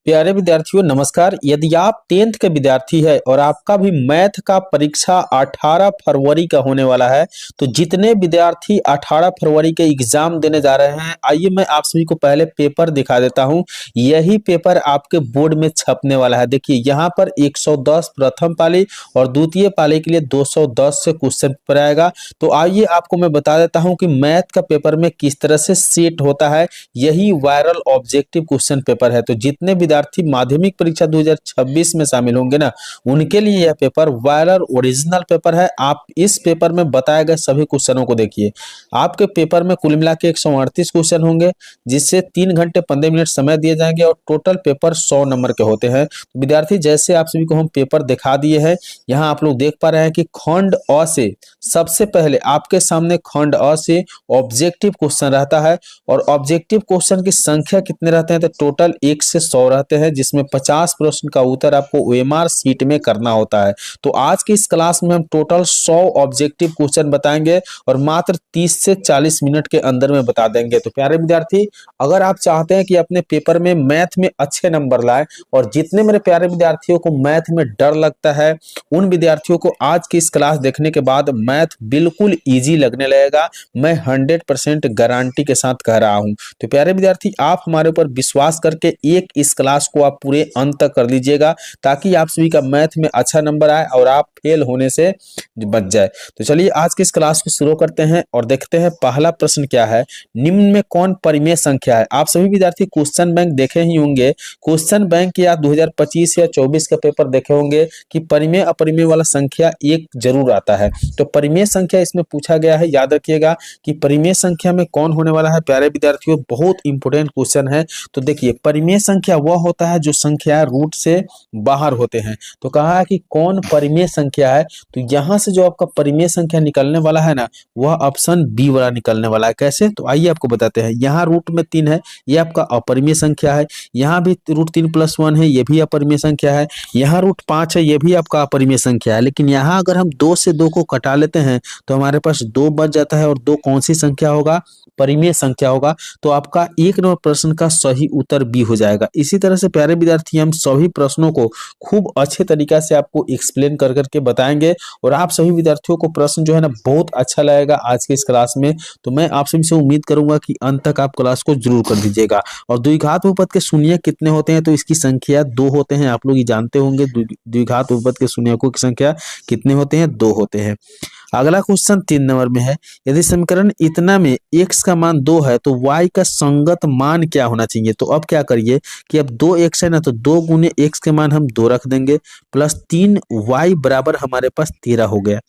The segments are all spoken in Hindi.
प्यारे विद्यार्थियों नमस्कार। यदि आप 10th के विद्यार्थी है और आपका भी मैथ का परीक्षा 18 फरवरी का होने वाला है, तो जितने विद्यार्थी 18 फरवरी के एग्जाम देने जा रहे हैं, आइए मैं आप सभी को पहले पेपर दिखा देता हूं। यही पेपर आपके बोर्ड में छपने वाला है। देखिए यहाँ पर 110 प्रथम पाली और द्वितीय पाली के लिए 210 से क्वेश्चन पेपर आएगा। तो आइए आपको मैं बता देता हूँ कि मैथ का पेपर में किस तरह से सेट होता है। यही वायरल ऑब्जेक्टिव क्वेश्चन पेपर है। तो जितने विद्यार्थी माध्यमिक परीक्षा 2026 में शामिल होंगे ना, उनके लिए यह पेपर वायरल ओरिजिनल पेपर है। आप इस पेपर में बताए गए सभी क्वेश्चनों को देखिए। आपके पेपर में कुल मिला के 138 क्वेश्चन होंगे, जिससे 3 घंटे 15 मिनट समय दिए जाएंगे और टोटल पेपर 100 नंबर के होते हैं। तो विद्यार्थी जैसे आप सभी को हम पेपर दिखा दिए हैं, यहाँ आप लोग देख पा रहे हैं कि खंड अ से सबसे पहले आपके सामने खंड अ से ऑब्जेक्टिव क्वेश्चन रहता है और ऑब्जेक्टिव क्वेश्चन की संख्या कितने रहते हैं, तो टोटल 1 से 100 रहते हैं, जिसमें 50 प्रश्न का उत्तर आपको ओएमआर शीट में करना होता है। तो आज की इस क्लास में हम टोटल 100 ऑब्जेक्टिव क्वेश्चन बताएंगे और मात्र 30 से 40 मिनट के अंदर में बता देंगे। तो प्यारे विद्यार्थी, अगर आप चाहते हैं कि अपने पेपर में मैथ में अच्छे नंबर लाए, और जितने मेरे प्यारे विद्यार्थियों को मैथ में डर लगता है, उन विद्यार्थियों को आज की इस क्लास देखने के बाद मैथ बिल्कुल ईजी लगने लगेगा। मैं 100% गारंटी के साथ कह रहा हूं। तो प्यारे विद्यार्थी, आप हमारे ऊपर विश्वास करके एक इस क्लास को आप पूरे अंत तक कर लीजिएगा, ताकि आप सभी का मैथ में अच्छा नंबर आए और आप फेल होने से बच जाए। तो चलिए आज की इस क्लास को शुरू करते हैं और देखते हैं पहला प्रश्न क्या है। निम्न में कौन परिमेय संख्या है? आप सभी विद्यार्थी क्वेश्चन बैंक देखे ही होंगे। क्वेश्चन बैंक या 2025 या 24 का पेपर देखे होंगे कि परिमेय अपरिमेय वाला संख्या एक जरूर आता है। तो परिमेय संख्या इसमें पूछा गया है। याद रखिएगा कि परिमेय संख्या में कौन होने वाला है। प्यारे विद्यार्थियों, बहुत इंपॉर्टेंट क्वेश्चन है। तो देखिए, परिमेय संख्या वह होता है जो संख्या रूट से बाहर होते हैं। तो कहा है कि कौन परिमेय संख्या है, तो यहां से जो आपका परिमेय संख्या निकलने वाला है ना, वह ऑप्शन बी वाला निकलने वाला है। कैसे? तो आइए आपको बताते हैं। यहाँ रूट में 3 है, ये आपका अपरिमेय संख्या है। यहाँ भी रूट 3 + 1 है, ये भी अपरिमेय संख्या है। यहाँ रूट 5 है, ये भी आपका अपरिमेय संख्या है। लेकिन यहाँ अगर हम 2 से 2 को घटा लेते हैं तो हमारे पास 2 बच जाता है, और 2 कौन सी संख्या होगा? परिमेय संख्या होगा। तो आपका 1 नंबर प्रश्न का सही उत्तर बी हो जाएगा। इसी तरह से प्यारे विद्यार्थी, हम सभी प्रश्नों को खूब अच्छे तरीका से आपको एक्सप्लेन कर करके बताएंगे, और आप सभी विद्यार्थियों को प्रश्न जो है ना बहुत अच्छा लगेगा आज के इस क्लास में। तो मैं आप सभी से उम्मीद करूंगा कि अंत तक आप क्लास को जरूर कर दीजिएगा। और द्विघात बहुपद के शून्य कितने होते हैं? तो इसकी संख्या 2 होते हैं। आप लोग ये जानते होंगे द्विघात बहुपद के शून्यकों की संख्या कितने होते हैं? 2 होते हैं। अगला क्वेश्चन 3 नंबर में है। यदि समीकरण इतना में x का मान 2 है तो y का संगत मान क्या होना चाहिए? तो अब क्या करिए कि अब 2x है ना, तो 2 गुने x के मान हम 2 रख देंगे, प्लस 3y बराबर हमारे पास 13 हो गया।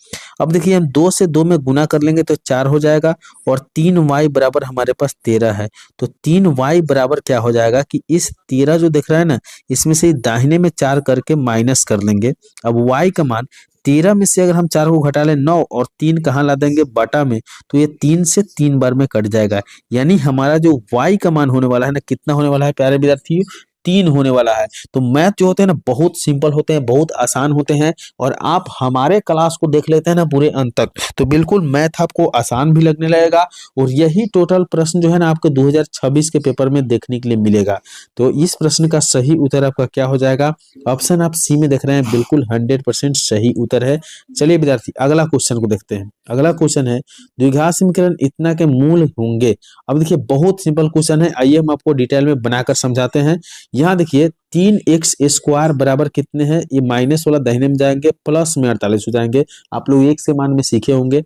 अब देखिए, हम 2 से 2 में गुना कर लेंगे तो 4 हो जाएगा, और 3y बराबर हमारे पास 13 है। तो 3y बराबर क्या हो जाएगा कि इस 13 जो दिख रहा है ना, इसमें से दाहिने में 4 करके माइनस कर लेंगे। अब y का मान 13 में से अगर हम 4 को घटा लें 9, और 3 कहाँ ला देंगे? बटा में, तो ये 3 से 3 बार में कट जाएगा। यानी हमारा जो y का मान होने वाला है ना, कितना होने वाला है प्यारे विद्यार्थी? 3 होने वाला है। तो मैथ जो होते हैं ना, बहुत सिंपल होते हैं, बहुत आसान होते हैं, और आप हमारे क्लास को देख लेते हैं ना पूरे अंत तक, तो बिल्कुल मैथ आपको आसान भी लगने लगेगा। और यही टोटल प्रश्न जो है ना आपको 2026 के पेपर में देखने के लिए मिलेगा। तो इस प्रश्न का सही उत्तर आपका क्या हो जाएगा? ऑप्शन आप सी में देख रहे हैं, बिल्कुल 100% सही उत्तर है। चलिए विद्यार्थी, अगला क्वेश्चन को देखते हैं। अगला क्वेश्चन है, द्विघात समीकरण इतना के मूल होंगे। अब देखिए, बहुत सिंपल क्वेश्चन है। आइए हम आपको डिटेल में बनाकर समझाते हैं। यहाँ देखिए, 3x² बराबर कितने हैं? ये माइनस वाला दाहिने में जाएंगे, प्लस में 48 हो जाएंगे। आप लोग x के मान में सीखे होंगे।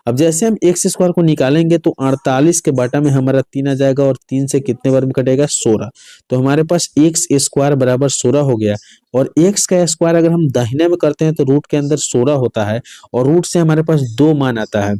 अब जैसे हम x² को निकालेंगे तो 48 के बटा में हमारा 3 आ जाएगा, और 3 से कितने बार में कटेगा? 16। तो हमारे पास x² बराबर 16 हो गया। और x का स्क्वायर अगर हम दाहिने में करते हैं तो रूट के अंदर 16 होता है, और रूट से हमारे पास 2 मान आता है।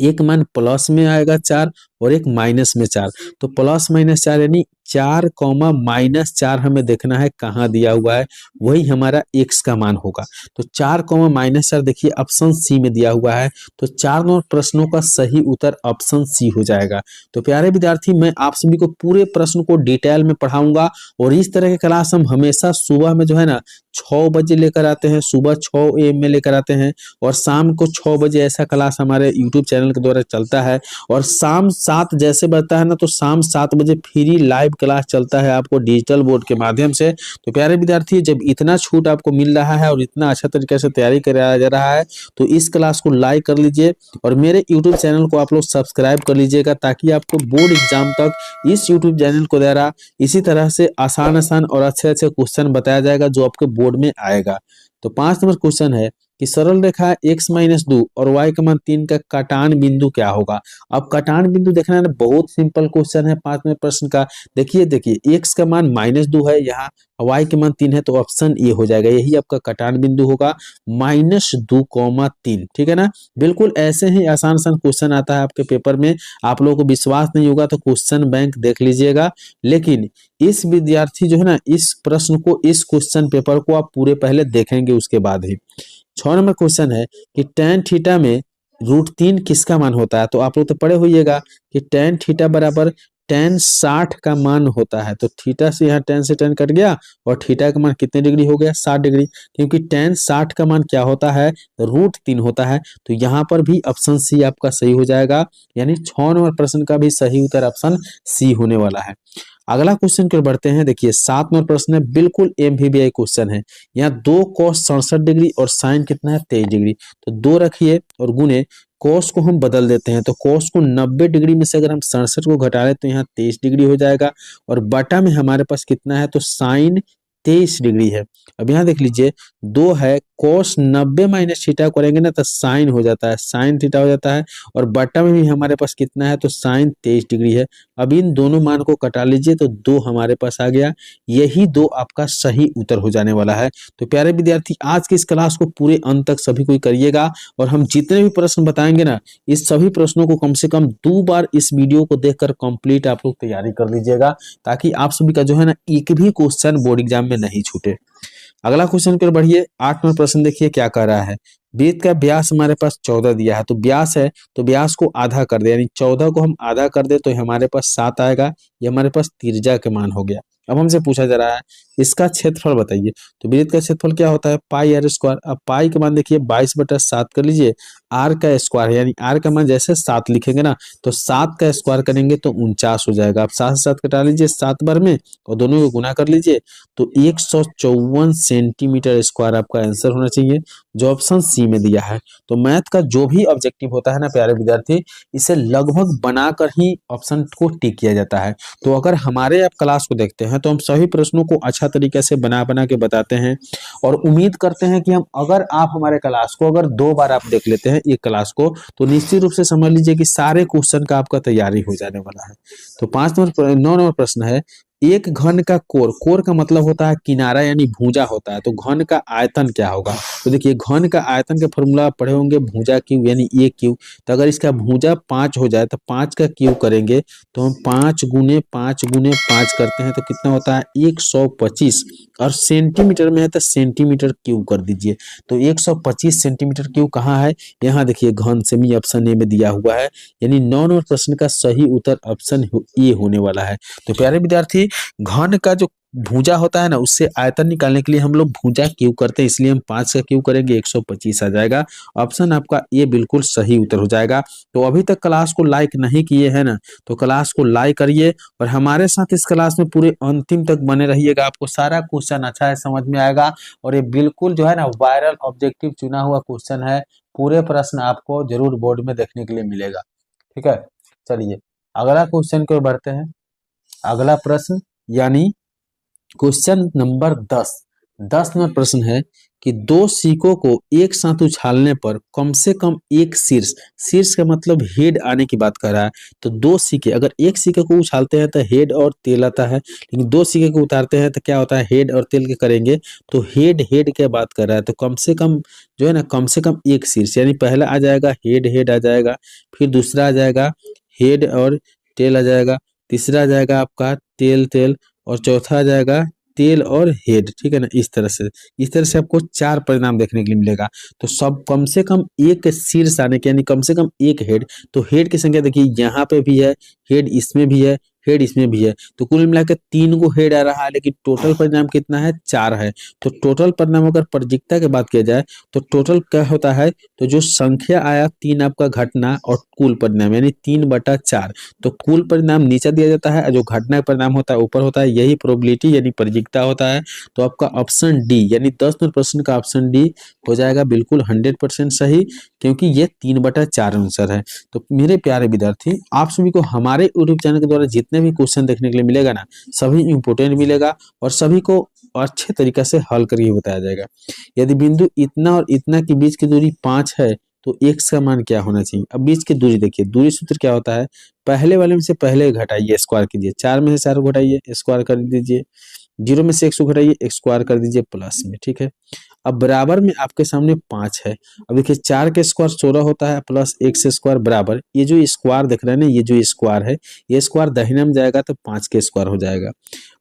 एक मान प्लस में आएगा 4, और एक माइनस में 4। तो प्लस माइनस 4 यानी 4, -4 हमें देखना है कहाँ दिया हुआ है, वही हमारा x का मान होगा। तो 4, -4 देखिए ऑप्शन सी में दिया हुआ है। तो 4 नंबर प्रश्नों का सही उत्तर ऑप्शन सी हो जाएगा। तो प्यारे विद्यार्थी, मैं आप सभी को पूरे प्रश्न को डिटेल में पढ़ाऊंगा, और इस तरह के क्लास हम हमेशा सुबह में जो है ना 6 बजे लेकर आते हैं, सुबह 6 AM में लेकर आते हैं, और शाम को 6 बजे ऐसा क्लास हमारे यूट्यूब चैनल के द्वारा चलता है। और शाम 7 जैसे बजता है ना तो शाम 7 बजे फ्री लाइव क्लास चलता है आपको डिजिटल बोर्ड के माध्यम से। तो प्यारे विद्यार्थी, जब इतना छूट आपको मिल रहा है और इतना अच्छा तरीके से तैयारी कराया जा रहा है तो इस क्लास को लाइक कर लीजिए और मेरे यूट्यूब चैनल को आप लोग सब्सक्राइब कर लीजिएगा, ताकि आपको बोर्ड एग्जाम तक इस यूट्यूब चैनल को द्वारा इसी तरह से आसान आसान और अच्छे अच्छे क्वेश्चन बताया जाएगा जो आपके बोर्ड में आएगा। तो 5 नंबर क्वेश्चन है कि सरल रेखा x-2 और y का मान 3 का कटान बिंदु क्या होगा। अब कटान बिंदु देखना है ना, बहुत सिंपल क्वेश्चन है 5 नंबर प्रश्न का। देखिए x का मान -2 है, यहाँ y के मान 3 है, तो ऑप्शन ए हो जाएगा, यही आपका कटान बिंदु होगा -2,3। ठीक है ना। बिल्कुल ऐसे ही आसान आसान क्वेश्चन आता है आपके पेपर में। आप लोगों को विश्वास नहीं होगा तो क्वेश्चन बैंक देख लीजिएगा, लेकिन इस विद्यार्थी जो है ना, इस प्रश्न को, इस क्वेश्चन पेपर को आप पूरे पहले देखेंगे उसके बाद ही। 6 नंबर क्वेश्चन है कि tan थीटा में √3 किसका मान होता है। तो आप लोग तो पढ़े होइएगा कि tan थीटा बराबर tan 60 का मान होता है। तो थीटा से यहाँ tan से tan कट गया और थीटा का मान कितने डिग्री हो गया, 60 डिग्री, क्योंकि tan 60 का मान क्या होता है, √3 होता है। तो यहाँ पर भी ऑप्शन सी आपका सही हो जाएगा, यानी 6 नंबर प्रश्न का भी सही उत्तर ऑप्शन सी होने वाला है। अगला क्वेश्चन की ओर बढ़ते हैं। देखिए 7 नंबर प्रश्न है, बिल्कुल MVBI क्वेश्चन है। यहाँ 2 cos 67 डिग्री और साइन कितना है, 23 डिग्री। तो 2 रखिए और गुने cos को हम बदल देते हैं, तो cos को 90 डिग्री में से अगर हम 67 को घटा लें तो यहाँ 23 डिग्री हो जाएगा, और बटा में हमारे पास कितना है, तो साइन 23 डिग्री है। अब यहाँ देख लीजिए 2 है, cos 90 माइनस थीटा करेंगे ना तो साइन हो जाता है, साइन थीटा हो जाता है, और बटा में भी हमारे पास कितना है, तो साइन 23 डिग्री है। अब इन दोनों मान को कटा लीजिए तो 2 हमारे पास आ गया, यही 2 आपका सही उत्तर हो जाने वाला है। तो प्यारे विद्यार्थी, आज की इस क्लास को पूरे अंत तक सभी कोई करिएगा, और हम जितने भी प्रश्न बताएंगे ना, इस सभी प्रश्नों को कम से कम 2 बार इस वीडियो को देखकर कंप्लीट आप लोग तैयारी कर लीजिएगा, ताकि आप सभी का जो है ना, एक भी क्वेश्चन बोर्ड एग्जाम में नहीं छूटे। अगला क्वेश्चन की ओर बढ़िए। 8 नंबर प्रश्न देखिए क्या कह रहा है। वृत्त का व्यास हमारे पास 14 दिया है, तो व्यास है तो व्यास को आधा कर दे, यानी 14 को हम आधा कर दे तो हमारे पास 7 आएगा। ये हमारे पास त्रिज्या के मान हो गया। अब हमसे पूछा जा रहा है इसका क्षेत्रफल बताइए। तो वृत्त का क्षेत्रफल क्या होता है, πr²। अब पाई के मान देखिए 22/7 कर लीजिए, आर का स्क्वायर, यानी आर का मान जैसे 7 लिखेंगे ना तो 7 का स्क्वायर करेंगे तो 49 हो जाएगा। अब 7 से 7 कटा लीजिए 7 बार में और दोनों को गुना कर लीजिए, तो 154 सेंटीमीटर स्क्वायर आपका आंसर होना चाहिए, जो ऑप्शन सी में दिया है। तो मैथ का जो भी ऑब्जेक्टिव होता है ना प्यारे विद्यार्थी, इसे लगभग बनाकर ही ऑप्शन को टिक किया जाता है। तो अगर हमारे आप क्लास को देखते हैं तो हम सभी प्रश्नों को अच्छा तरीके से बना बना के बताते हैं, और उम्मीद करते हैं कि हम, अगर आप हमारे क्लास को अगर 2 बार आप देख लेते हैं एक क्लास को, तो निश्चित रूप से समझ लीजिए कि सारे क्वेश्चन का आपका तैयारी हो जाने वाला है। तो 9 नंबर प्रश्न है, एक घन का कोर, कोर का मतलब होता है किनारा यानी भुजा होता है, तो घन का आयतन क्या होगा। तो देखिए घन का आयतन का फॉर्मूला पढ़े होंगे, भुजा क्यूब यानी ए क्यूब। तो अगर इसका भुजा 5 हो जाए तो 5 का क्यूब करेंगे तो हम 5 गुने 5 गुने 5 करते हैं तो कितना होता है 125, और सेंटीमीटर में है तो सेंटीमीटर क्यूब कर दीजिए। तो 125 सेंटीमीटर क्यूब कहाँ है, यहाँ देखिए घन सेमी ऑप्शन ए में दिया हुआ है, यानी 9 नंबर प्रश्न का सही उत्तर ऑप्शन ए होने वाला है। तो प्यारे विद्यार्थी, घन का जो भुजा होता है ना, उससे आयतन निकालने के लिए हम लोग भुजा क्यूब करते हैं, इसलिए हम 5 का क्यूब करेंगे 125 आ जाएगा। ऑप्शन आपका ये बिल्कुल सही उत्तर हो जाएगा। तो अभी तक क्लास को लाइक नहीं किए हैं ना, तो क्लास को लाइक करिए और हमारे साथ इस क्लास में पूरे अंतिम तक बने रहिएगा। आपको सारा क्वेश्चन अच्छा है समझ में आएगा, और ये बिल्कुल जो है ना वायरल ऑब्जेक्टिव चुना हुआ क्वेश्चन है। पूरे प्रश्न आपको जरूर बोर्ड में देखने के लिए मिलेगा। ठीक है, चलिए अगला क्वेश्चन की ओर बढ़ते हैं। अगला प्रश्न यानी क्वेश्चन नंबर 10 नंबर प्रश्न है कि 2 सिक्कों को एक साथ उछालने पर कम से कम एक शीर्ष, शीर्ष का मतलब हेड आने की बात कर रहा है। तो 2 सिक्के, अगर एक सिक्के को उछालते हैं तो हेड और तेल आता है, लेकिन 2 सिक्के को उतारते हैं तो क्या होता है, हेड और तेल के करेंगे तो हेड हेड की बात कर रहा है। तो कम से कम जो है ना, कम से कम एक शीर्ष, यानी पहला आ जाएगा हेड हेड आ जाएगा, फिर दूसरा आ जाएगा हेड और टेल आ जाएगा, तीसरा आ जाएगा आपका तेल तेल, और चौथा आ जाएगा तेल और हेड। ठीक है ना, इस तरह से आपको 4 परिणाम देखने के लिए मिलेगा। तो सब कम से कम एक शीर्ष आने के, यानी कम से कम एक हेड। तो हेड की संख्या देखिए यहाँ पे भी है, हेड इसमें भी है, हेड इसमें भी है, तो कुल मिला के 3 को हेड आ रहा है, लेकिन टोटल परिणाम कितना है, 4 है। तो टोटल परिणाम अगर प्रजिकता की बात किया जाए तो टोटल क्या होता है, तो जो संख्या आया 3 आपका घटना और कुल परिणाम यानी 3/4, तो कुल परिणाम नीचे दिया जाता है और जो घटना परिणाम होता है ऊपर होता है, यही प्रोबेबिलिटी यानी प्रजिकता होता है। तो आपका ऑप्शन डी यानी 10 नंबर प्रश्न का ऑप्शन डी हो जाएगा बिल्कुल 100% सही, क्योंकि ये 3/4 आंसर है। तो मेरे प्यारे विद्यार्थी, आप सभी को हमारे यूट्यूब चैनल के द्वारा जितने भी क्वेश्चन देखने के लिए मिलेगा ना, सभी इंपोर्टेंट मिलेगा और सभी को अच्छे तरीके से हल करके बताया जाएगा। यदि बिंदु इतना और इतना के बीच की दूरी 5 है तो x का मान क्या होना चाहिए। अब बीच की दूरी देखिए, दूरी सूत्र क्या होता है, पहले वाले में से पहले घटाइए, स्क्वायर कीजिए, 4 में से 4 घटाइए, स्क्वायर कर दीजिए, 0 में से 1 घटाइए, स्क्वायर कर दीजिए प्लस में, ठीक है। अब बराबर में आपके सामने 5 है। अब देखिए 4 के स्क्वायर 16 होता है, प्लस x स्क्वायर बराबर, ये जो स्क्वायर देख रहे हैं ना, ये जो स्क्वायर है, ये स्क्वायर दाहिने में जाएगा तो 5 के स्क्वायर हो जाएगा।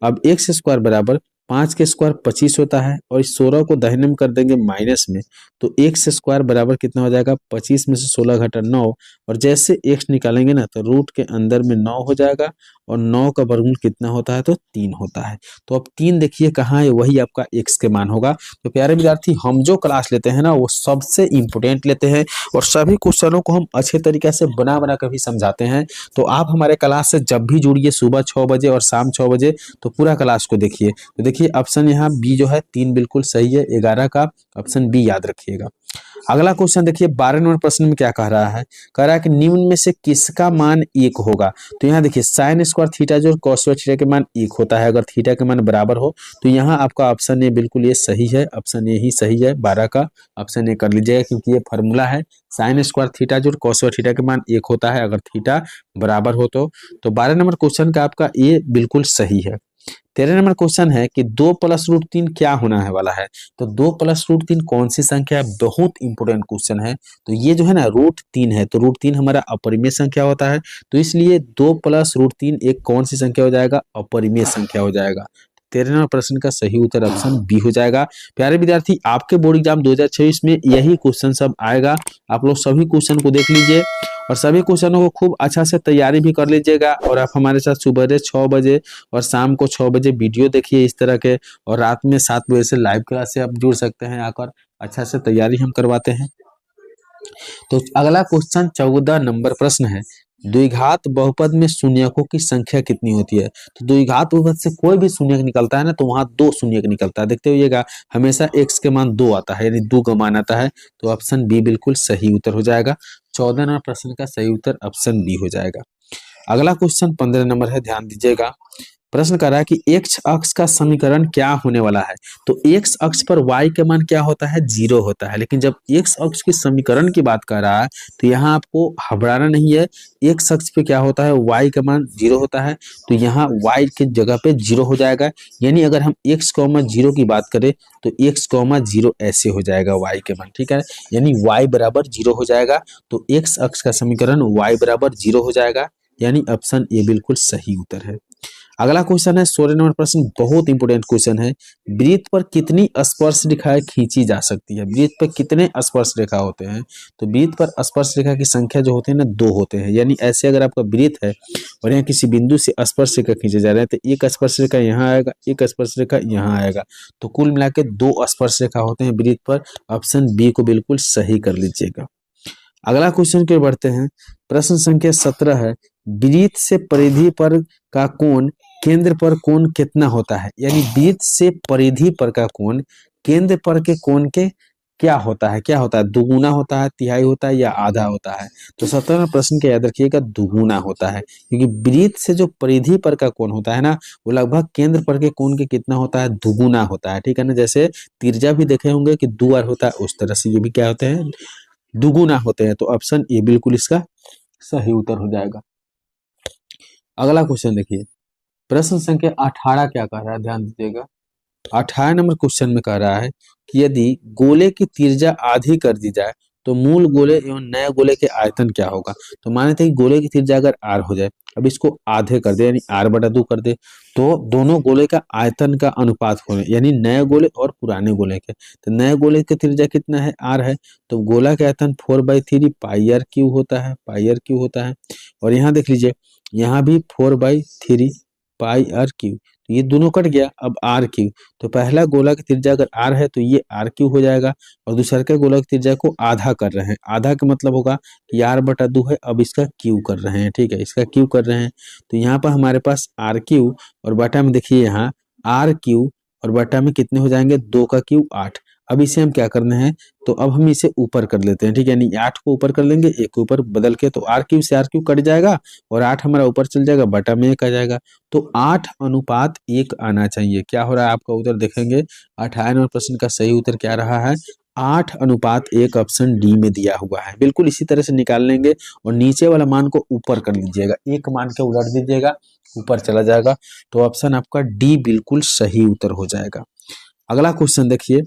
अब x स्क्वायर बराबर 5 के स्क्वायर 25 होता है, और इस 16 को दाहिने में कर देंगे माइनस में, तो x स्क्वायर बराबर कितना हो जाएगा, 25 में से 16 घटा 9, और जैसे x निकालेंगे ना तो रूट के अंदर में 9 हो जाएगा, और 9 का वर्गमूल कितना होता है, तो 3 होता है। तो अब 3 देखिए कहाँ है, वही आपका x के मान होगा। तो प्यारे विद्यार्थी, हम जो क्लास लेते हैं ना वो सबसे इम्पोर्टेंट लेते हैं, और सभी क्वेश्चनों को हम अच्छे तरीके से बना बना कर भी समझाते हैं। तो आप हमारे क्लास से जब भी जुड़िए, सुबह 6 बजे और शाम 6 बजे, तो पूरा क्लास को देखिए। तो देखिए ऑप्शन यहाँ बी जो है 3 बिल्कुल सही है, 11 का ऑप्शन बी याद रखिएगा। अगला क्वेश्चन देखिए 12 नंबर प्रश्न में क्या कह रहा है, कह रहा है कि निम्न में से किसका मान 1 होगा। तो यहाँ देखिए साइन स्क्वायर थीटा जो कॉस स्क्वायर थीटा के मान 1 होता है, अगर थीटा के मान बराबर हो, तो यहाँ आपका ऑप्शन ए बिल्कुल ये सही है, ऑप्शन ए ही सही है, 12 का ऑप्शन ए कर लीजिएगा, क्योंकि ये फॉर्मूला है साइन स्क्वायर थीटा जो कॉस स्क्वायर थीटा के मान 1 होता है, अगर थीटा बराबर हो तो 12 नंबर क्वेश्चन का आपका ए बिल्कुल सही है। 13 नंबर क्वेश्चन है कि 2 प्लस रूट 3 क्या होना है वाला है। तो 2 प्लस रूट 3 कौन सी संख्या है, बहुत इंपोर्टेंट क्वेश्चन है। तो ये जो है ना रूट 3 है, तो रूट 3 हमारा अपरिमेय संख्या होता है, तो इसलिए 2 प्लस रूट 3 एक कौन सी संख्या हो जाएगा, अपरिमेय संख्या हो जाएगा। 13 नंबर प्रश्न का सही उत्तर ऑप्शन बी हो जाएगा। प्यारे विद्यार्थी, आपके बोर्ड एग्जाम 2026 में यही क्वेश्चन सब आएगा, आप लोग सभी क्वेश्चन को देख लीजिए और सभी क्वेश्चनों को खूब अच्छा से तैयारी भी कर लीजिएगा। और आप हमारे साथ सुबह 6 बजे और शाम को 6 बजे वीडियो देखिए इस तरह के, और रात में 7 बजे से लाइव क्लास से आप जुड़ सकते हैं आकर, अच्छा से तैयारी हम करवाते हैं। तो अगला क्वेश्चन 14 नंबर प्रश्न है, द्विघात बहुपद में शून्यकों की संख्या कितनी होती है। तो द्विघात बहुपद से कोई भी शून्यक निकलता है ना, तो वहां 2 शून्यक निकलता है, देखते होइएगा हमेशा x के मान 2 आता है, यानी 2 का मान आता है, तो ऑप्शन बी बिल्कुल सही उत्तर हो जाएगा। 14 नंबर प्रश्न का सही उत्तर ऑप्शन बी हो जाएगा। अगला क्वेश्चन 15 नंबर है, ध्यान दीजिएगा। प्रश्न कर रहा है कि x अक्ष का समीकरण क्या होने वाला है। तो x अक्ष पर y का मान क्या होता है, 0 होता है, लेकिन जब x अक्ष के समीकरण की बात कर रहा है तो यहाँ आपको घबराना नहीं है, x अक्ष पे क्या होता है, y का मान 0 होता है, तो यहाँ y की जगह पे 0 हो जाएगा। यानी अगर हम x, 0 की बात करें तो x, 0 ऐसे हो जाएगा y के मान, ठीक है, यानी y बराबर 0 हो जाएगा। तो x अक्ष का समीकरण y बराबर 0 हो जाएगा, यानी ऑप्शन ए बिल्कुल सही उत्तर है। अगला क्वेश्चन है 16 नंबर प्रश्न, बहुत इंपोर्टेंट क्वेश्चन है, वृत्त पर कितनी स्पर्श रेखाएं खींची जा सकती है। वृत्त पर कितने स्पर्श रेखा होते हैं, तो वृत्त पर स्पर्श रेखा की संख्या जो होते हैं ना 2 होते हैं। यानी ऐसे अगर आपका वृत्त है और यहाँ किसी बिंदु से स्पर्श रेखा खींचे जा रहे हैं, तो एक स्पर्श रेखा यहाँ आएगा, एक स्पर्श रेखा यहाँ आएगा, तो कुल मिला के 2 स्पर्श रेखा होते हैं वृत्त पर। ऑप्शन बी को बिल्कुल सही कर लीजिएगा। अगला क्वेश्चन की ओर बढ़ते हैं, प्रश्न संख्या 17 है, वृत्त से परिधि पर का कोण केंद्र पर कोण कितना होता है। यानी वृत्त से परिधि पर का कोण केंद्र पर के कोण के क्या होता है, दुगुना होता है, तिहाई होता है, या आधा होता है। तो 17 प्रश्न के याद रखिएगा दुगुना होता है, क्योंकि वृत्त से जो परिधि पर का कोण होता है ना, वो लगभग केंद्र पर के कोण के कितना होता है, दुगुना होता है, ठीक है ना। जैसे तिरजा भी देखे होंगे कि दुआर होता है, उस तरह से ये भी क्या होते हैं, दुगुना होते हैं। तो ऑप्शन ए बिल्कुल इसका सही उत्तर हो जाएगा। अगला क्वेश्चन देखिए, प्रश्न संख्या 18 क्या कह रहा है, ध्यान दीजिएगा। 18 नंबर क्वेश्चन में कह रहा है कि यदि गोले की त्रिज्या आधी कर दी जाए तो मूल गोले एवं नए गोले के आयतन क्या होगा। तो माने थे कि गोले की त्रिज्या अगर r हो जाए, अब इसको आधे कर दे यानी r/2 कर दे, तो दोनों गोले का आयतन का अनुपात होने, यानी नए गोले और पुराने गोले के। तो नए गोले की त्रिज्या कितना है, r है, तो गोला का आयतन 4/3 पाई r क्यू होता है, और यहाँ देख लीजिए यहाँ भी 4/3 पाई आर क्यू, तो ये दोनों कट गया, अब आर क्यू। तो पहला गोला की त्रिज्या अगर आर है तो ये आर क्यू हो जाएगा, और दूसरा के गोला की त्रिज्या को आधा कर रहे हैं, आधा का मतलब होगा कि आर बटा 2 है, अब इसका क्यू कर रहे हैं, ठीक है, इसका क्यू कर रहे हैं। तो यहाँ पर हमारे पास आर क्यू और बटा में देखिए यहाँ आर क्यू, और बटा में कितने हो जाएंगे, 2 का क्यू 8। अब इसे हम क्या करना है, तो अब हम इसे ऊपर कर लेते हैं, ठीक है, यानी 8 को ऊपर कर लेंगे, एक को ऊपर बदल के, तो आर क्यू से आर क्यू कट जाएगा और 8 हमारा ऊपर चल जाएगा, बटा में 1 आ जाएगा। तो 8:1 आना चाहिए। क्या हो रहा है आपका उत्तर देखेंगे, 58 नंबर प्रश्न का सही उत्तर क्या रहा है, 8:1 ऑप्शन डी में दिया हुआ है। बिल्कुल इसी तरह से निकाल लेंगे और नीचे वाला मान को ऊपर कर लीजिएगा, एक मान के उलट दीजिएगा, ऊपर चला जाएगा, तो ऑप्शन आपका डी बिल्कुल सही उत्तर हो जाएगा। अगला क्वेश्चन देखिए,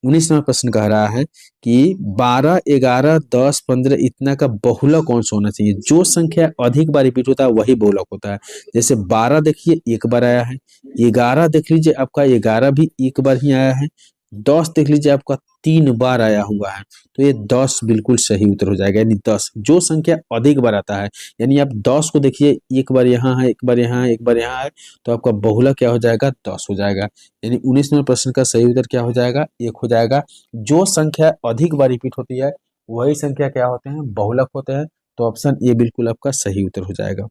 19 नंबर प्रश्न कह रहा है कि 12, 11, 10, 15 इतना का बहुलक कौन सा होना चाहिए। जो संख्या अधिक बार रिपीट होता है वही बहुलक होता है। जैसे 12 देखिए एक बार आया है, 11 देख लीजिए आपका 11 भी एक बार ही आया है, 10 देख लीजिए आपका 3 बार आया हुआ है, तो ये 10 बिल्कुल सही उत्तर हो जाएगा। यानी 10 जो संख्या अधिक बार आता है, यानी आप 10 को देखिए एक बार यहाँ है, एक बार यहाँ है, एक बार यहाँ है, तो आपका बहुलक क्या हो जाएगा, 10 हो जाएगा। यानी 19 नंबर प्रश्न का सही उत्तर क्या हो जाएगा, 1 हो जाएगा। जो संख्या अधिक बार रिपीट होती है वही संख्या क्या होते हैं, बहुलक होते हैं। तो ऑप्शन ए बिल्कुल आपका सही उत्तर हो जाएगा।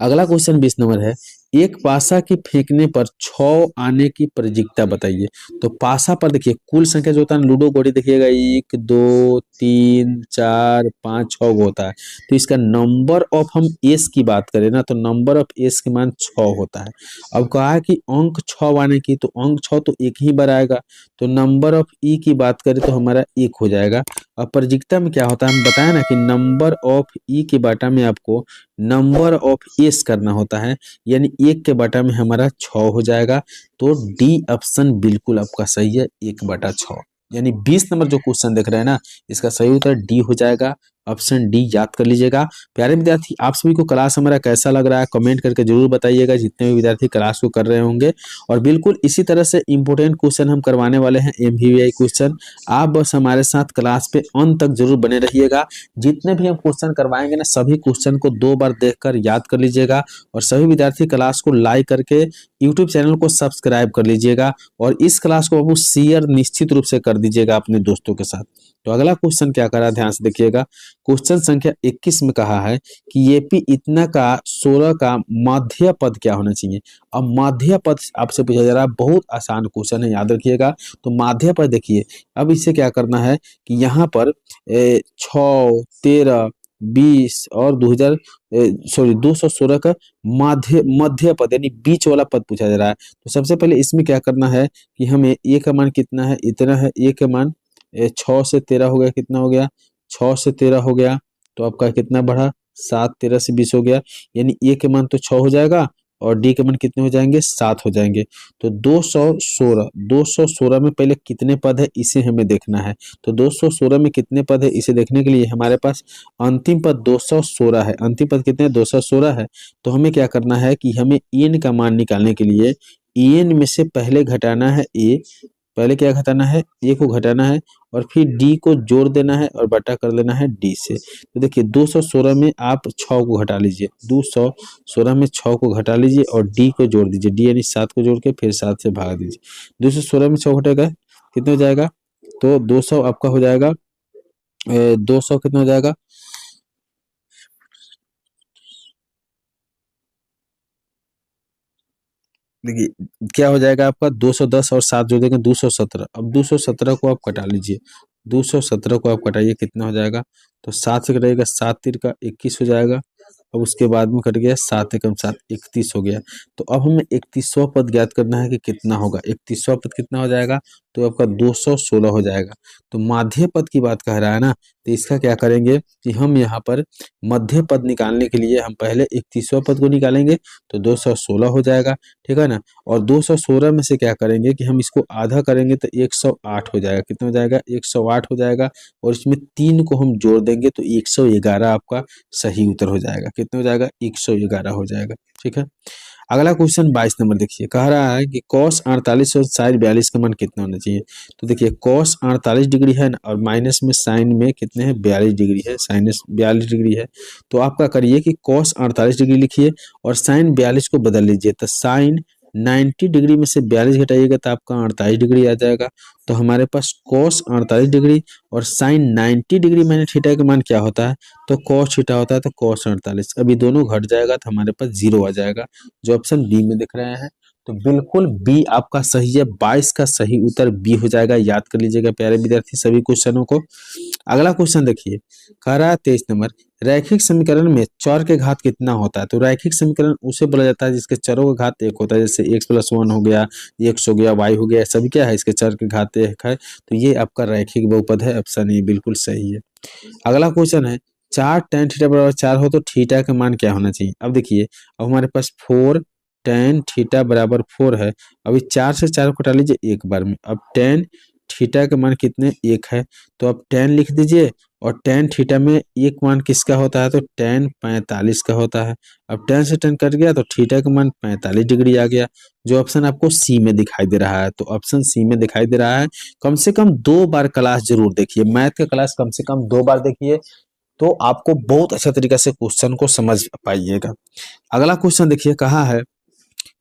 अगला क्वेश्चन 20 नंबर है, एक पासा के फेंकने पर 6 आने की प्रजिक्ता बताइए। तो पासा पर देखिए कुल संख्या जो होता है लूडो गोटी देखिएगा 1 2 3 4 5 6 होता है, तो इसका नंबर ऑफ हम एस की बात करें ना, तो नंबर ऑफ एस के मान 6 होता है। अब कहा है कि अंक 6 आने की, तो अंक 6 तो एक ही बार आएगा, तो नंबर ऑफ ई की बात करें तो हमारा 1 हो जाएगा। अब प्रजिक्ता में क्या होता है, हम बताया ना कि नंबर ऑफ ई के बाटा में आपको नंबर ऑफ एस करना होता है, यानी 1 के बटा में हमारा 6 हो जाएगा। तो डी ऑप्शन बिल्कुल आपका सही है, 1/6। यानी 20 नंबर जो क्वेश्चन देख रहे हैं ना, इसका सही उत्तर डी हो जाएगा, ऑप्शन डी याद कर लीजिएगा। प्यारे विद्यार्थी, आप सभी को क्लास हमारा कैसा लग रहा है कमेंट करके जरूर बताइएगा, जितने भी विद्यार्थी क्लास को कर रहे होंगे। और बिल्कुल इसी तरह से इंपोर्टेंट क्वेश्चन हम करवाने वाले हैं, एमवीवीआई क्वेश्चन। आप बस हमारे साथ क्लास पे अंत तक जरूर बने रहिएगा। जितने भी हम क्वेश्चन करवाएंगे ना, सभी क्वेश्चन को 2 बार देखकर याद कर लीजिएगा, और सभी विद्यार्थी क्लास को लाइक करके यूट्यूब चैनल को सब्सक्राइब कर लीजिएगा, और इस क्लास को बाबू शेयर निश्चित रूप से कर दीजिएगा अपने दोस्तों के साथ। तो अगला क्वेश्चन क्या करा, ध्यान से देखिएगा। क्वेश्चन संख्या 21 में कहा है कि येपी इतना का 16 का माध्य पद क्या होना चाहिए। अब माध्य पद आपसे पूछा जा रहा है, बहुत आसान क्वेश्चन है, याद रखिएगा। तो माध्य पद देखिए, अब इसे क्या करना है कि यहाँ पर 6 13 20 और 216 का मध्य पद यानी बीच वाला पद पूछा जा रहा है। तो सबसे पहले इसमें क्या करना है कि हमें ए का मान कितना है, इतना है, ए का मान 6 से 13 हो गया, कितना हो गया, 6 से 13 हो गया, तो आपका कितना बढ़ा, 7 13 से 20 हो गया, यानी ए के मान तो 6 हो जाएगा और डी के मान कितने हो जाएंगे, 7 हो जाएंगे। तो 216 में पहले कितने पद है इसे हमें देखना है। तो 216 में कितने पद है इसे देखने के लिए हमारे पास अंतिम पद 216 है, अंतिम पद कितने 216 है। तो हमें क्या करना है कि हमें एन का मान निकालने के लिए एन में से पहले घटाना है ए, पहले क्या घटाना है, ए को घटाना है, और फिर डी को जोड़ देना है और बटा कर लेना है डी से। तो देखिए 216 में आप 6 को घटा लीजिए, 216 में 6 को घटा लीजिए और डी को जोड़ दीजिए, डी यानी 7 को जोड़ के फिर 7 से भाग दीजिए। 216 में 6 घटेगा कितना हो जाएगा, तो 200 आपका हो जाएगा, 200 कितना हो जाएगा, देखिए क्या हो जाएगा आपका 210 और 7 जोड़ देंगे 217। अब 217 को आप कटा लीजिए, 217 को आप कटाइए, कितना हो जाएगा, तो 7 से कटाइएगा, 7 3 का 21 हो जाएगा। अब उसके बाद में कट गया 7 एकम 7 31 हो गया। तो अब हमें 31वां पद ज्ञात करना है कि कितना होगा, 31वां पद कितना हो जाएगा, तो आपका 216 हो जाएगा। तो माध्य पद की बात कह रहा है ना, तो इसका क्या करेंगे कि हम यहाँ पर मध्य पद निकालने के लिए हम पहले 31वां पद को निकालेंगे, तो 216 हो जाएगा, ठीक है ना। और 216 में से क्या करेंगे कि हम इसको आधा करेंगे तो 108 हो जाएगा, कितना हो जाएगा, 108 हो जाएगा। और इसमें 3 को हम जोड़ देंगे तो 111 आपका सही उत्तर हो जाएगा, कितना हो जाएगा, 111 हो जाएगा, ठीक है। अगला क्वेश्चन 22 नंबर देखिए, कह रहा है कि cos 48 और sin 42 का मान कितना होना चाहिए। तो देखिए cos 48 डिग्री है ना, और माइनस में साइन में कितने हैं 42 डिग्री है, साइनस 42 डिग्री है। तो आपका करिए कि cos 48 डिग्री लिखिए और साइन 42 को बदल लीजिए। तो साइन 90 डिग्री में से 42 घटाइएगा तो आपका 48 डिग्री आ जाएगा। तो हमारे पास cos 48 डिग्री और साइन 90 डिग्री माइनस थीटा का मान क्या होता है, तो cos थीटा होता है, तो cos 48। अभी दोनों घट जाएगा तो हमारे पास 0 आ जाएगा, जो ऑप्शन बी में दिख रहे हैं। तो बिल्कुल बी आपका सही है, 22 का सही उत्तर बी हो जाएगा। याद कर लीजिएगा प्यारे विद्यार्थी सभी क्वेश्चनों को। अगला क्वेश्चन देखिए, कह रहा है 23 नंबर, रैखिक समीकरण में चर के घात कितना होता है। तो रैखिक समीकरण उसे बोला जाता है जिसके चरों का घात 1 होता है, जैसे x+1 हो गया, x हो गया, y हो गया, सभी क्या है इसके चर के घात 1 है। तो ये आपका रैखिक बहुपद है, ऑप्शन ए बिल्कुल सही है। अगला क्वेश्चन है, 4 tan थीटा बराबर 4 हो तो थीटा का मान क्या होना चाहिए। अब देखिए, अब हमारे पास 4 tan थीटा बराबर 4 है। अभी 4 से 4 को हटा लीजिए एक बार में। अब tan थीटा का मान कितने 1 है, तो अब tan लिख दीजिए, और tan थीटा में एक मान किसका होता है, तो tan 45 का होता है। अब tan से tan कट गया तो थीटा का मान 45 डिग्री आ गया, जो ऑप्शन आपको सी में दिखाई दे रहा है। तो ऑप्शन सी में दिखाई दे रहा है। कम से कम 2 बार क्लास जरूर देखिए, मैथ का क्लास कम से कम 2 बार देखिए, तो आपको बहुत अच्छा तरीका से क्वेश्चन को समझ पाइएगा। अगला क्वेश्चन देखिए, कहा है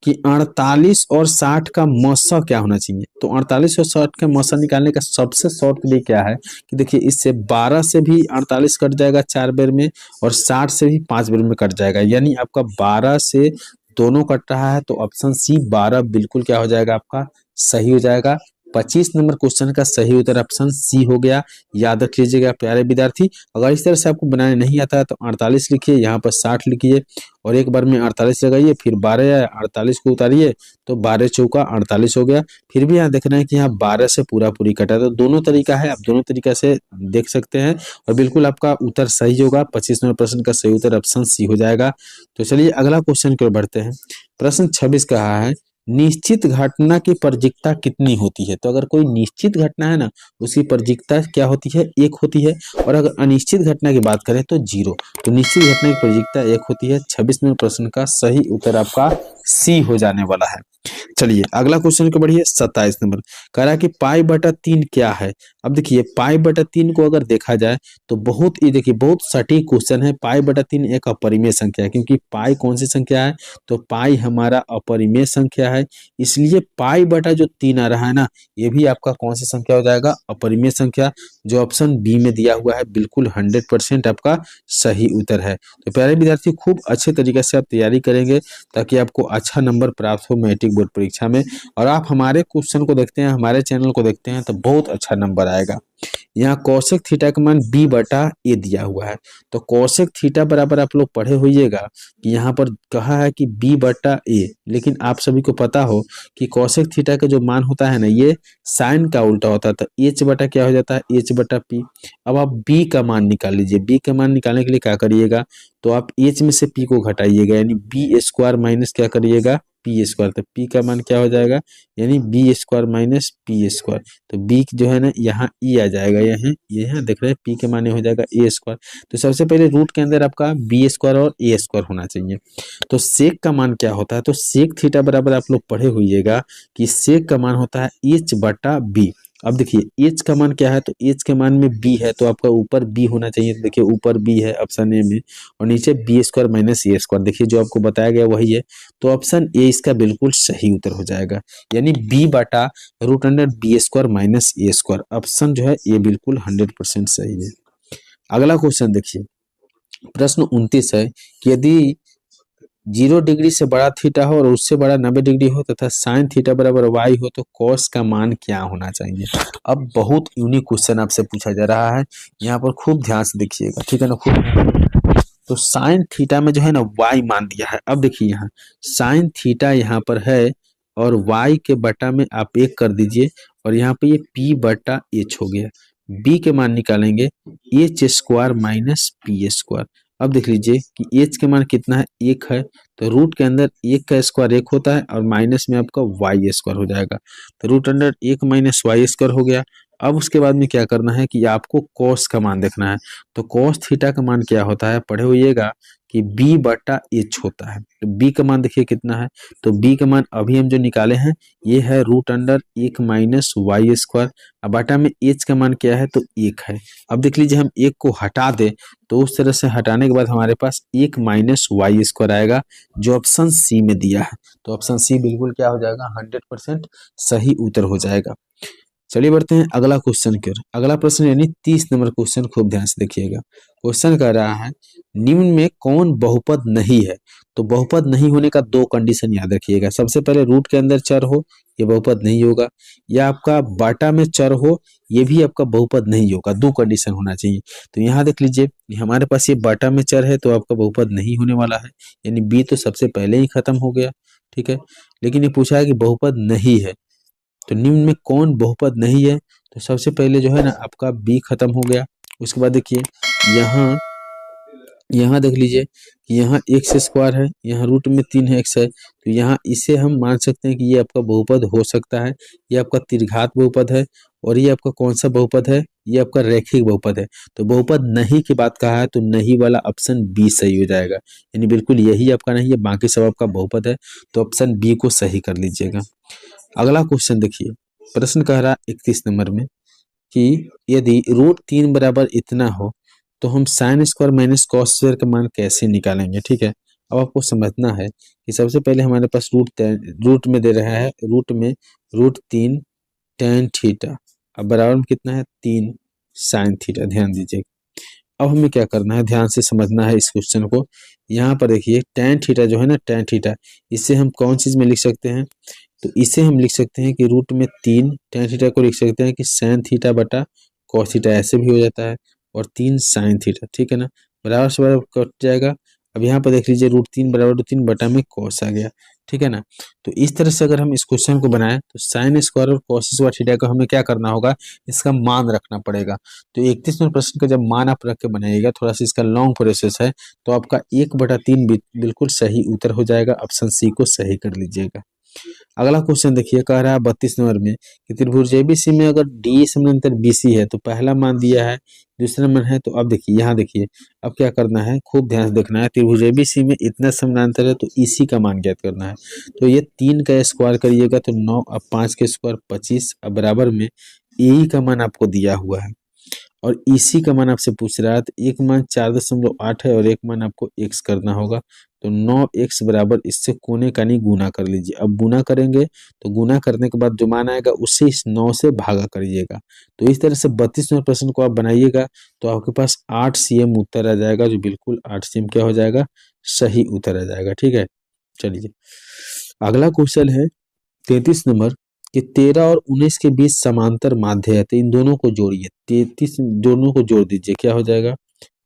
कि 48 और 60 का मौसा क्या होना चाहिए। तो 48 और 60 का मौसा निकालने का सबसे शॉर्ट वे क्या है कि देखिए, इससे 12 से भी 48 कट जाएगा 4 बेर में, और 60 से भी 5 बेर में कट जाएगा, यानी आपका 12 से दोनों कट रहा है। तो ऑप्शन सी 12 बिल्कुल क्या हो जाएगा, आपका सही हो जाएगा। 25 नंबर क्वेश्चन का सही उत्तर ऑप्शन सी हो गया। याद रख लीजिएगा प्यारे विद्यार्थी। अगर इस तरह से आपको बनाने नहीं आता है तो 48 लिखिए, यहाँ पर 60 लिखिए, और एक बार में 48 लगाइए, फिर 12 या 48 को उतारिए, तो 12 चौका 48 हो गया। फिर भी यहाँ देखना है कि यहाँ 12 से पूरा पूरी कटा, तो दोनों तरीका है, आप दोनों तरीका से देख सकते हैं, और बिल्कुल आपका उत्तर सही होगा। 25 नंबर प्रश्न का सही उत्तर ऑप्शन सी हो जाएगा। तो चलिए अगला क्वेश्चन की ओर बढ़ते हैं। प्रश्न 26 कहा है, निश्चित घटना की प्रजिकता कितनी होती है। तो अगर कोई निश्चित घटना है ना, उसकी प्रजिकता क्या होती है, 1 होती है, और अगर अनिश्चित घटना की बात करें तो 0। तो निश्चित घटना की प्रजिकता 1 होती है। 26 नंबर प्रश्न का सही उत्तर आपका सी हो जाने वाला है। चलिए अगला क्वेश्चन को बढ़िए, 27 नंबर, कह रहा है कि π/3 क्या है। अब देखिए π/3 को अगर देखा जाए तो बहुत ही देखिए बहुत सटीक क्वेश्चन है। π/3 एक अपरिमेय संख्या है, क्योंकि पाई कौन सी संख्या है, तो पाई हमारा अपरिमेय संख्या है, इसलिए π/3 आ रहा है ना, ये भी आपका कौन सी संख्या हो जाएगा, अपरिमेय संख्या, जो ऑप्शन बी में दिया हुआ है बिल्कुल 100% आपका सही उत्तर है। तो प्यारे विद्यार्थी खूब अच्छे तरीके से आप तैयारी करेंगे ताकि आपको अच्छा नंबर प्राप्त हो मैट्रिक बोर्ड परीक्षा में, और आप हमारे क्वेश्चन को देखते हैं, हमारे चैनल को देखते हैं, तो बहुत अच्छा नंबर आएगा। यहाँ कौशिक थीटा का मान b/a दिया हुआ है। तो कौशिक थीटा बराबर आप लोग पढ़े होइएगा कि यहाँ पर कहा है कि b/a, लेकिन आप सभी को पता हो कि कौशिक थीटा का जो मान होता है ना, ये साइन का उल्टा होता है। तो h बटा क्या हो जाता है, h/p। अब आप b का मान निकाल लीजिए। b का मान निकालने के लिए क्या करिएगा, तो आप h में से p को घटाइएगा, यानी b² माइनस क्या करिएगा, p²। तो p का मान क्या हो जाएगा, यानी b² माइनस p²। तो b जो है ना, यहाँ e आ जाएगा, यहाँ देख रहे हैं p के माने हो जाएगा a²। तो सबसे पहले रूट के अंदर आपका b² और a² होना चाहिए। तो सेक का मान क्या होता है, तो सेक थीटा बराबर आप लोग पढ़े होइएगा कि सेक का मान होता है h/b। अब देखिए h का मान क्या है, तो h के मान में b है, तो आपका ऊपर b होना चाहिए। तो देखिए ऊपर b है ऑप्शन ए में, और नीचे b² माइनस a²। देखिए जो आपको बताया गया वही है, तो ऑप्शन ए इसका बिल्कुल सही उत्तर हो जाएगा, यानी b/√b² माइनस a²। ऑप्शन जो है ये बिल्कुल 100% सही है। अगला क्वेश्चन देखिए, प्रश्न 29 है कि यदि 0 डिग्री से बड़ा थीटा हो और उससे बड़ा 90 डिग्री हो तथा साइन थीटा बराबर y हो, तो कॉस का मान क्या होना चाहिए। अब बहुत यूनिक क्वेश्चन आपसे पूछा जा रहा है, यहाँ पर खूब ध्यान से देखिएगा, ठीक है ना, खूब। तो साइन थीटा में जो है ना y मान दिया है। अब देखिए यहाँ साइन थीटा यहाँ पर है, और y के बटा में आप 1 कर दीजिए, और यहाँ पे ये p/h हो गया। b के मान निकालेंगे h² माइनस p²। अब देख लीजिए कि h के मान कितना है, 1 है, तो रूट के अंदर 1 का स्क्वायर 1 होता है, और माइनस में आपका y² हो जाएगा। तो √1 माइनस y² हो गया। अब उसके बाद में क्या करना है कि आपको कॉस का मान देखना है। तो कॉस थीटा का मान क्या होता है, पढ़े होइएगा कि b बटा एच होता है। तो b का मान देखिए कितना है, तो b का मान अभी हम जो निकाले हैं ये है √1 माइनस वाई स्क्वायर। अब बटा में h का मान क्या है, तो 1 है। अब देख लीजिए हम 1 को हटा दे तो उस तरह से हटाने के बाद हमारे पास 1 माइनस वाई स्क्वायर आएगा, जो ऑप्शन सी में दिया है। तो ऑप्शन सी बिल्कुल क्या हो जाएगा, 100% सही उत्तर हो जाएगा। चलिए बढ़ते हैं अगला क्वेश्चन की ओर। अगला प्रश्न यानी 30 नंबर क्वेश्चन, खूब ध्यान से देखिएगा। क्वेश्चन कह रहा है निम्न में कौन बहुपद नहीं है। तो बहुपद नहीं होने का दो कंडीशन याद रखिएगा। सबसे पहले रूट के अंदर चर हो, ये बहुपद नहीं होगा, या आपका बाटा में चर हो, ये भी आपका बहुपद नहीं होगा। दो कंडीशन होना चाहिए। तो यहाँ देख लीजिए हमारे पास ये बाटा में चर है तो आपका बहुपद नहीं होने वाला है, यानी बी तो सबसे पहले ही खत्म हो गया, ठीक है। लेकिन ये पूछा है कि बहुपद नहीं है, तो निम्न में कौन बहुपद नहीं है। तो सबसे पहले जो है ना आपका बी खत्म हो गया। उसके बाद देखिए यहाँ यहाँ देख लीजिए कि यहाँ एक्स स्क्वायर है, यहाँ रूट में 3x है, तो यहाँ इसे हम मान सकते हैं कि ये आपका बहुपद हो सकता है। ये आपका त्रिघात बहुपद है। और ये आपका कौन सा बहुपद है, ये आपका रैखिक बहुपद है। तो बहुपद नहीं की बात कहा है तो नहीं वाला ऑप्शन बी सही हो जाएगा, यानी बिल्कुल यही आपका नहीं है, बाकी सब आपका बहुपद है। तो ऑप्शन बी को सही कर लीजिएगा। अगला क्वेश्चन देखिए, प्रश्न कह रहा 31 नंबर में कि यदि √3 बराबर इतना हो तो हम sine square minus cos square का मान कैसे निकालेंगे, ठीक है। अब आपको समझना है कि सबसे पहले हमारे पास रूट में दे रहा है, रूट में √3 tan थीटा, अब बराबर में कितना है 3 sin थीटा। ध्यान दीजिए, अब हमें क्या करना है, ध्यान से समझना है इस क्वेश्चन को। यहाँ पर देखिए tan थीटा जो है ना, tan थीटा, इसे हम कौन चीज में लिख सकते हैं, तो इसे हम लिख सकते हैं कि रूट में 3 tan थीटा को लिख सकते हैं कि sin थीटा बटा cos थीटा, ऐसे भी हो जाता है, और 3 sin थीटा, ठीक है ना। बराबर से बराबर कट जाएगा। अब यहाँ पर देख लीजिए √3 बराबर √3 बटा में cos आ गया, ठीक है ना। तो इस तरह से अगर हम इस क्वेश्चन को बनाएं तो साइन स्क्वायर और cos स्क्वायर थीटा को हमें क्या करना होगा, इसका मान रखना पड़ेगा। तो 31 नंबर प्रश्न का जब मान आप रख के बनाइएगा, थोड़ा सा इसका लॉन्ग प्रोसेस है, तो आपका 1/3 बिल्कुल सही उत्तर हो जाएगा। ऑप्शन सी को सही कर लीजिएगा। अगला क्वेश्चन देखिए, कह रहा है 32 नंबर में कि त्रिभुज एबीसी में अगर डी समानांतर बीसी है तो पहला मान दिया है, दूसरा मान है। तो अब देखिए यहाँ देखिए अब क्या करना है, खूब ध्यान से देखना है। त्रिभुज एबीसी में इतना समानांतर है तो इसी का मान ज्ञात करना है। तो ये 3 का स्क्वायर करिएगा तो 9, अब 5 के स्क्वायर 25, अब बराबर में ए का मान आपको दिया हुआ है और इसी का मान आपसे पूछ रहा है। तो एक मान 4.8 है और एक मान आपको x करना होगा। तो 9x बराबर इससे कोने का नहीं गुना कर लीजिए। अब गुना करेंगे तो गुना करने के बाद जो मान आएगा उससे इस 9 से भागा करिएगा। तो इस तरह से 32 नंबर प्रश्न को आप बनाइएगा तो आपके पास 8 cm उत्तर आ जाएगा, जो बिल्कुल 8 cm क्या हो जाएगा, सही उत्तर आ जाएगा, ठीक है। चलिए अगला क्वेश्चन है 33 नंबर कि 13 और 19 के बीच समांतर माध्य है, तो इन दोनों को जोड़िए। 33 दोनों को जोड़ दीजिए, क्या हो जाएगा,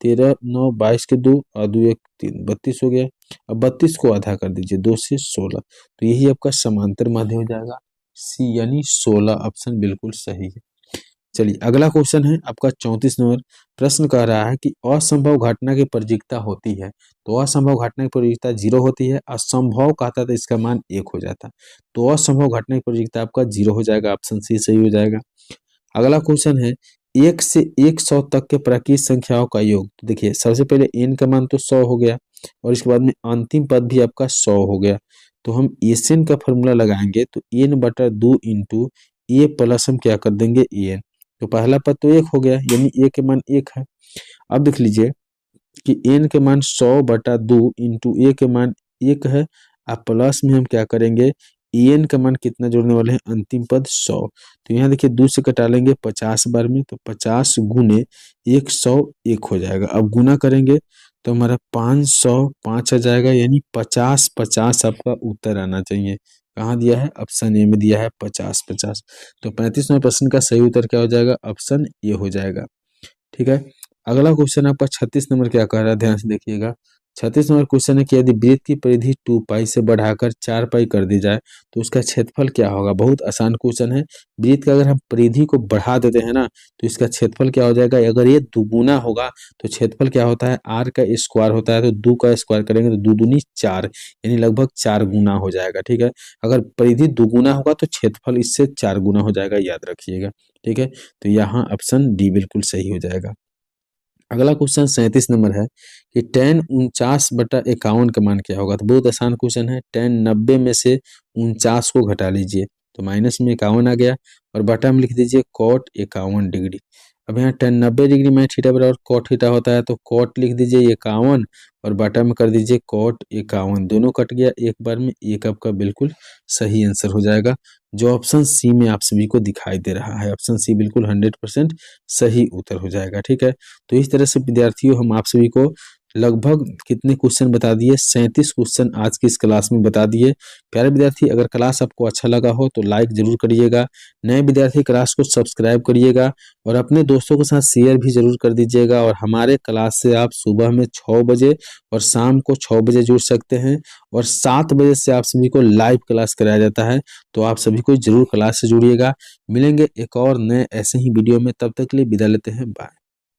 13 9 22 के 2 और 2 1 3 32 हो गया। अब 32 को आधा कर दीजिए, 2 से 16, तो यही आपका समांतर माध्य हो जाएगा, सी यानी 16 ऑप्शन बिल्कुल सही है। चलिए अगला क्वेश्चन है आपका 34 नंबर। प्रश्न कह रहा है कि असंभव घटना की प्रतीकता होती है, तो असंभव घटना की प्रतीकता 0 होती है, असंभव कहता तो इसका मान 1 हो जाता। तो असंभव घटना की प्रतीकता आपका 0 हो जाएगा, ऑप्शन सी सही हो जाएगा। अगला क्वेश्चन है 1 से 100 तक के प्राकृत संख्याओं का योग। तो देखिए सबसे पहले n का मान तो 100 हो गया और इसके बाद में अंतिम पद भी आपका 100 हो गया। तो हम एन का फॉर्मूला लगाएंगे तो n/2 इंटू ए प्लस हम क्या कर देंगे एन। तो पहला पद तो 1 हो गया, यानी ए के मान 1 है। अब देख लीजिए कि n के मान 100/2 इंटू ए के मान 1 है, अब प्लस में हम क्या करेंगे, एन का मान कितना जोड़ने वाले हैं, अंतिम पद 100। तो यहाँ देखिए 2 से कटा लेंगे 50 बार में, तो 50 गुने 101 हो जाएगा। अब गुना करेंगे तो हमारा 505 आ जाएगा, यानी 50 50 आपका उत्तर आना चाहिए। कहाँ दिया है, ऑप्शन ए में दिया है 50 50। तो 35वें प्रश्न का सही उत्तर क्या हो जाएगा, ऑप्शन ए हो जाएगा, ठीक है। अगला क्वेश्चन आपका 36 नंबर क्या कह रहा है, ध्यान से देखिएगा। 36 नंबर क्वेश्चन है कि यदि वृत्त की परिधि 2π से बढ़ाकर 4π कर दी जाए तो उसका क्षेत्रफल क्या होगा। बहुत आसान क्वेश्चन है। वृत्त का अगर हम परिधि को बढ़ा देते हैं ना तो इसका क्षेत्रफल क्या हो जाएगा, अगर ये दुगुना होगा तो क्षेत्रफल क्या होता है, r का स्क्वायर होता है, तो 2 का स्क्वायर करेंगे तो 2 दूनी 4, यानी लगभग 4 गुना हो जाएगा, ठीक है। अगर परिधि दुगुना होगा तो क्षेत्रफल इससे 4 गुना हो जाएगा, याद रखिएगा। ठीक है, तो यहाँ ऑप्शन डी बिल्कुल सही हो जाएगा। अगला क्वेश्चन 37 नंबर है कि tan 49/51 का मान क्या होगा। तो बहुत आसान क्वेश्चन है। tan 90 में से 49 को घटा लीजिए तो माइनस में 51 आ गया और बटा में लिख दीजिए cot 51 डिग्री। अब यहाँ tan 90 डिग्री में थीटा बराबर cot थीटा होता है, तो cot लिख दीजिए 51 और बटा में कर दीजिए cot 51। दोनों कट गया एक बार में, एक आपका बिल्कुल सही आंसर हो जाएगा, जो ऑप्शन सी में आप सभी को दिखाई दे रहा है। ऑप्शन सी बिल्कुल 100% सही उत्तर हो जाएगा। ठीक है, तो इस तरह से विद्यार्थियों हम आप सभी को लगभग कितने क्वेश्चन बता दिए, 37 क्वेश्चन आज की इस क्लास में बता दिए। प्यारे विद्यार्थी, अगर क्लास आपको अच्छा लगा हो तो लाइक जरूर करिएगा, नए विद्यार्थी क्लास को सब्सक्राइब करिएगा और अपने दोस्तों के साथ शेयर भी जरूर कर दीजिएगा। और हमारे क्लास से आप सुबह में 6 बजे और शाम को 6 बजे जुड़ सकते हैं और 7 बजे से आप सभी को लाइव क्लास कराया जाता है, तो आप सभी को जरूर क्लास से जुड़िएगा। मिलेंगे एक और नए ऐसे ही वीडियो में, तब तक के लिए विदा लेते हैं, बाय।